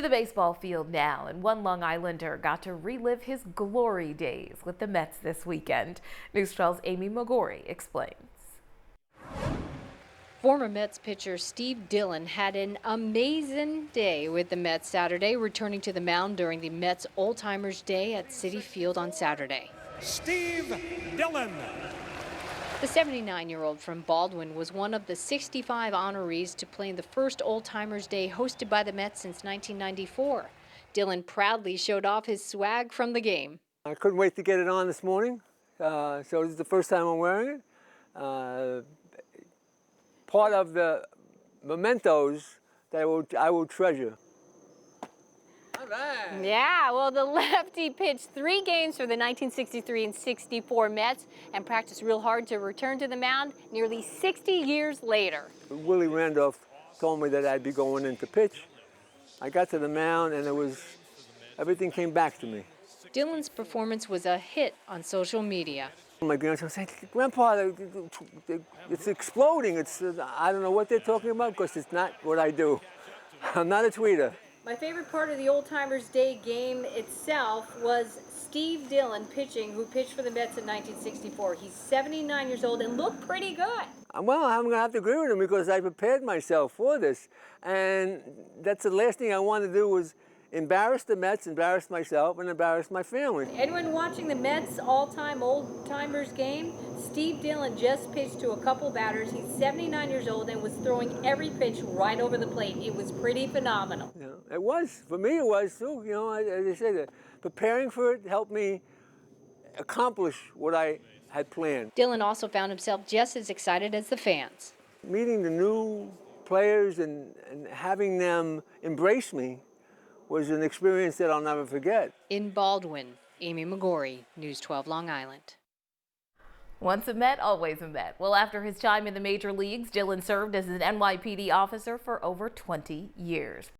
To the baseball field now, and one Long Islander got to relive his glory days with the Mets this weekend. News 12's Amy McGorry explains. Former Mets pitcher Steve Dillon had an amazing day with the Mets Saturday, returning to the mound during the Mets Old-Timers Day at Citi Field on Saturday. Steve Dillon. The 79-year-old from Baldwin was one of the 65 honorees to play in the first Old-Timers Day hosted by the Mets since 1994. Dillon proudly showed off his swag from the game. I couldn't wait to get it on this morning, so this is the first time I'm wearing it. Part of the mementos that I will treasure. All right. Yeah, well, the lefty pitched 3 games for the 1963 and 64 Mets and practiced real hard to return to the mound nearly 60 years later. Willie Randolph told me that I'd be going in to pitch. I got to the mound and everything came back to me. Dillon's performance was a hit on social media. My grandson said, "Grandpa, it's exploding. I don't know what they're talking about because it's not what I do. I'm not a tweeter." My favorite part of the Old-Timers Day game itself was Steve Dillon pitching, who pitched for the Mets in 1964. He's 79 years old and looked pretty good. Well, I'm going to have to agree with him because I prepared myself for this. And that's the last thing I want to do was embarrass the Mets, embarrass myself, and embarrass my family. Anyone watching the Mets all-time Old-Timers game? Steve Dillon just pitched to a couple batters. He's 79 years old and was throwing every pitch right over the plate. It was pretty phenomenal. Yeah, it was. For me, it was too. You know, as I said, preparing for it helped me accomplish what I had planned. Dillon also found himself just as excited as the fans. Meeting the new players and having them embrace me was an experience that I'll never forget. In Baldwin, Amy McGorry, News 12 Long Island. Once a Met, always a Met. Well, after his time in the major leagues, Dillon served as an NYPD officer for over 20 years.